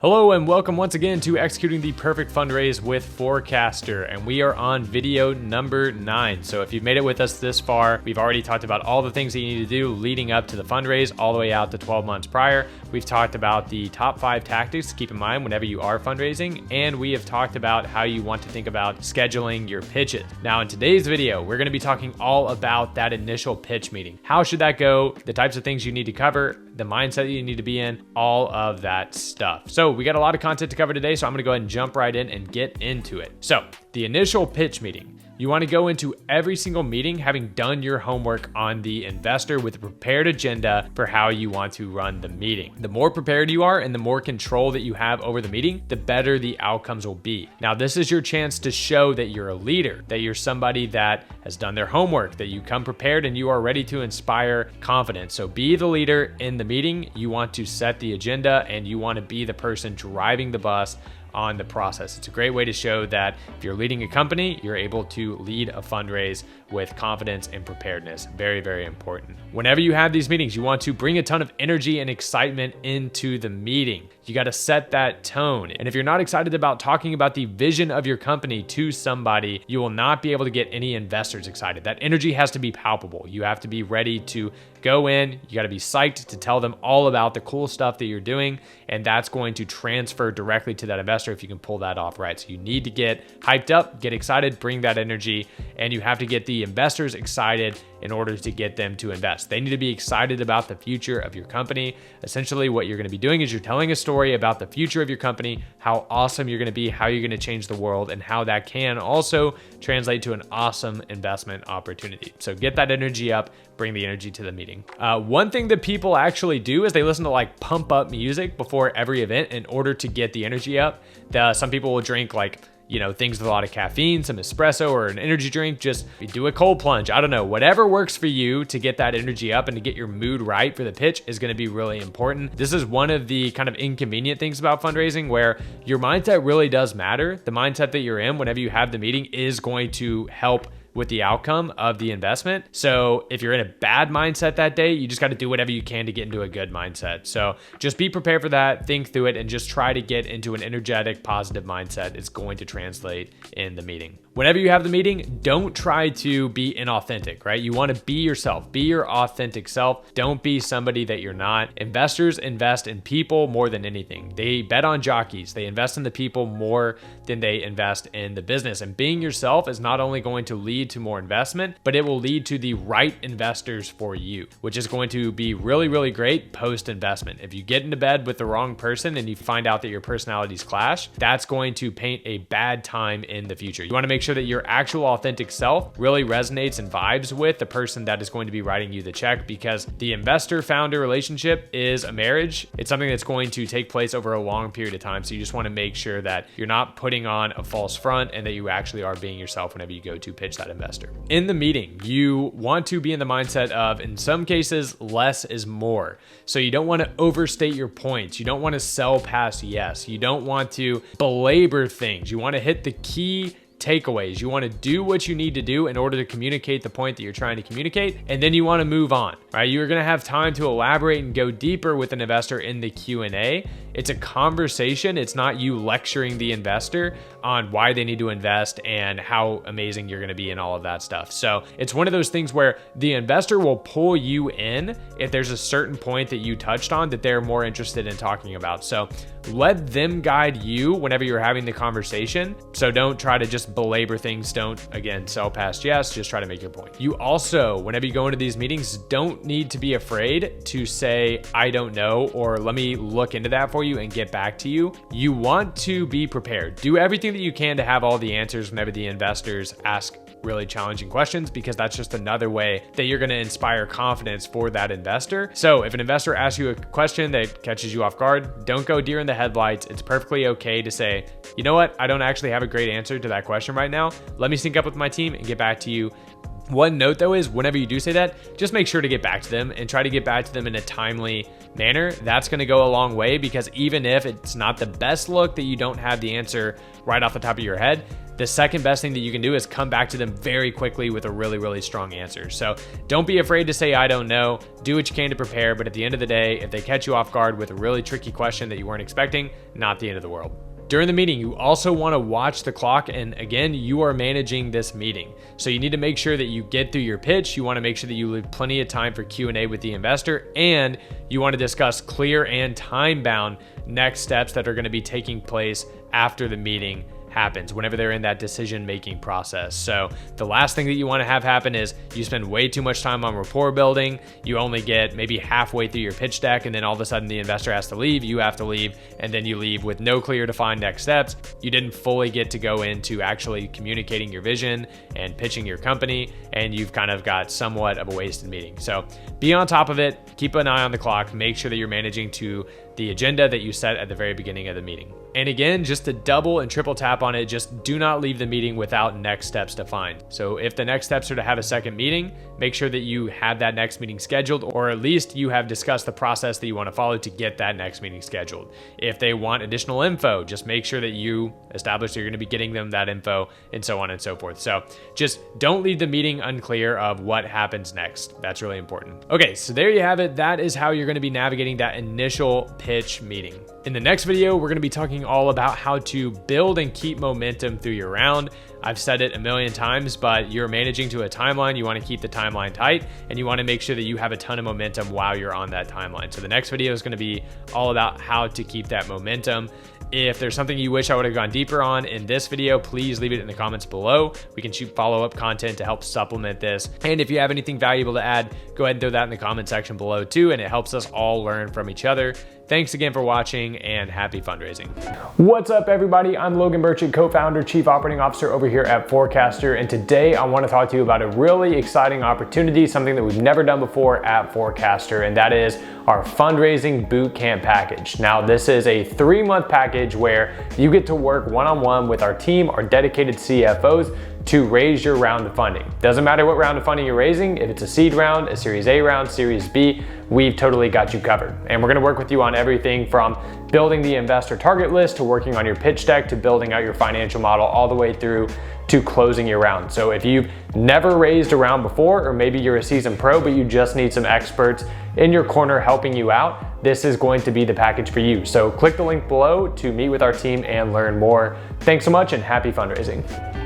Hello and welcome once again to Executing the Perfect Fundraise with Forecaster, and we are on video number 9. So if you've made it with us this far, we've already talked about all the things that you need to do leading up to the fundraise all the way out to 12 months prior. We've talked about the top 5 tactics to keep in mind whenever you are fundraising, and we have talked about how you want to think about scheduling your pitches. Now in today's video, we're going to be talking all about that initial pitch meeting. How should that go? The types of things you need to cover, the mindset that you need to be in, all of that stuff. So we got a lot of content to cover today, so I'm gonna go ahead and jump right in and get into it. So the initial pitch meeting. You want to go into every single meeting having done your homework on the investor with a prepared agenda for how you want to run the meeting. The more prepared you are and the more control that you have over the meeting, the better the outcomes will be. Now, this is your chance to show that you're a leader, that you're somebody that has done their homework, that you come prepared and you are ready to inspire confidence. So be the leader in the meeting. You want to set the agenda and you want to be the person driving the bus on the process. It's a great way to show that if you're leading a company, you're able to lead a fundraise with confidence and preparedness. Very, very important. Whenever you have these meetings, you want to bring a ton of energy and excitement into the meeting. You got to set that tone. And if you're not excited about talking about the vision of your company to somebody, you will not be able to get any investors excited. That energy has to be palpable. You have to be ready to go in. You got to be psyched to tell them all about the cool stuff that you're doing. And that's going to transfer directly to that investor if you can pull that off right. So you need to get hyped up, get excited, bring that energy, and you have to get the investors excited in order to get them to invest. They need to be excited about the future of your company. Essentially, what you're going to be doing is you're telling a story about the future of your company, how awesome you're going to be, how you're going to change the world, and how that can also translate to an awesome investment opportunity. So get that energy up, bring the energy to the meeting. One thing that people actually do is they listen to like pump up music before every event in order to get the energy up. Some people will drink things with a lot of caffeine, some espresso or an energy drink, just do a cold plunge. I don't know, whatever works for you to get that energy up and to get your mood right for the pitch is going to be really important. This is one of the kind of inconvenient things about fundraising where your mindset really does matter. The mindset that you're in whenever you have the meeting is going to help with the outcome of the investment. So if you're in a bad mindset that day, you just got to do whatever you can to get into a good mindset. So just be prepared for that, think through it, and just try to get into an energetic, positive mindset. It's going to translate in the meeting. Whenever you have the meeting, don't try to be inauthentic, right? You want to be yourself, be your authentic self. Don't be somebody that you're not. Investors invest in people more than anything. They bet on jockeys. They invest in the people more than they invest in the business. And being yourself is not only going to lead to more investment, but it will lead to the right investors for you, which is going to be really, really great post-investment. If you get into bed with the wrong person and you find out that your personalities clash, that's going to paint a bad time in the future. You want to make sure that your actual authentic self really resonates and vibes with the person that is going to be writing you the check, because the investor-founder relationship is a marriage. It's something that's going to take place over a long period of time. So you just want to make sure that you're not putting on a false front and that you actually are being yourself whenever you go to pitch that investor. In the meeting, you want to be in the mindset of, in some cases, less is more. So you don't want to overstate your points. You don't want to sell past yes. You don't want to belabor things. You want to hit the key takeaways. You want to do what you need to do in order to communicate the point that you're trying to communicate, and then you want to move on, right? You're going to have time to elaborate and go deeper with an investor in the Q&A. It's a conversation. It's not you lecturing the investor on why they need to invest and how amazing you're going to be and all of that stuff. So it's one of those things where the investor will pull you in if there's a certain point that you touched on that they're more interested in talking about. So let them guide you whenever you're having the conversation. So don't try to just belabor things. Don't, again, sell past yes, just try to make your point. You also, whenever you go into these meetings, don't need to be afraid to say, I don't know, or let me look into that for you and get back to you. You want to be prepared. Do everything that you can to have all the answers whenever the investors ask really challenging questions, because that's just another way that you're going to inspire confidence for that investor. So if an investor asks you a question that catches you off guard, don't go deer in the headlights. It's perfectly okay to say, you know what? I don't actually have a great answer to that question right now. Let me sync up with my team and get back to you. One note though is whenever you do say that, just make sure to get back to them and try to get back to them in a timely manner. That's going to go a long way, because even if it's not the best look that you don't have the answer right off the top of your head, the second best thing that you can do is come back to them very quickly with a really, really strong answer. So don't be afraid to say, I don't know. Do what you can to prepare. But at the end of the day, if they catch you off guard with a really tricky question that you weren't expecting, not the end of the world. During the meeting, you also want to watch the clock, and again, you are managing this meeting. So you need to make sure that you get through your pitch. You want to make sure that you leave plenty of time for Q&A with the investor, and you want to discuss clear and time-bound next steps that are going to be taking place after the meeting happens, whenever they're in that decision-making process. So the last thing that you want to have happen is you spend way too much time on rapport building. You only get maybe halfway through your pitch deck, and then all of a sudden the investor has to leave, you have to leave, and then you leave with no clear defined next steps. You didn't fully get to go into actually communicating your vision and pitching your company, and you've kind of got somewhat of a wasted meeting. So be on top of it, keep an eye on the clock, make sure that you're managing to the agenda that you set at the very beginning of the meeting. And again, just to double and triple tap on it, just do not leave the meeting without next steps defined. So if the next steps are to have a second meeting, make sure that you have that next meeting scheduled, or at least you have discussed the process that you want to follow to get that next meeting scheduled. If they want additional info, just make sure that you establish that you're going to be getting them that info, and so on and so forth. So just don't leave the meeting unclear of what happens next. That's really important. Okay, so there you have it. That is how you're going to be navigating that initial pitch meeting. In the next video, we're going to be talking all about how to build and keep momentum through your round. I've said it a million times, but you're managing to a timeline. You want to keep the timeline tight, and you want to make sure that you have a ton of momentum while you're on that timeline. So the next video is going to be all about how to keep that momentum. If there's something you wish I would have gone deeper on in this video, please leave it in the comments below. We can shoot follow-up content to help supplement this. And if you have anything valuable to add, go ahead and throw that in the comment section below too, and it helps us all learn from each other. Thanks again for watching, and happy fundraising. What's up, everybody? I'm Logan Burchett, co-founder, chief operating officer over here at Forecaster, and today I want to talk to you about a really exciting opportunity, something that we've never done before at Forecaster, and that is our fundraising bootcamp package. Now, this is a 3-month package where you get to work one-on-one with our team, our dedicated CFOs, to raise your round of funding. Doesn't matter what round of funding you're raising, if it's a seed round, a Series A round, Series B, we've totally got you covered. And we're gonna work with you on everything from building the investor target list to working on your pitch deck to building out your financial model all the way through to closing your round. So if you've never raised a round before, or maybe you're a seasoned pro, but you just need some experts in your corner helping you out, this is going to be the package for you. So click the link below to meet with our team and learn more. Thanks so much, and happy fundraising.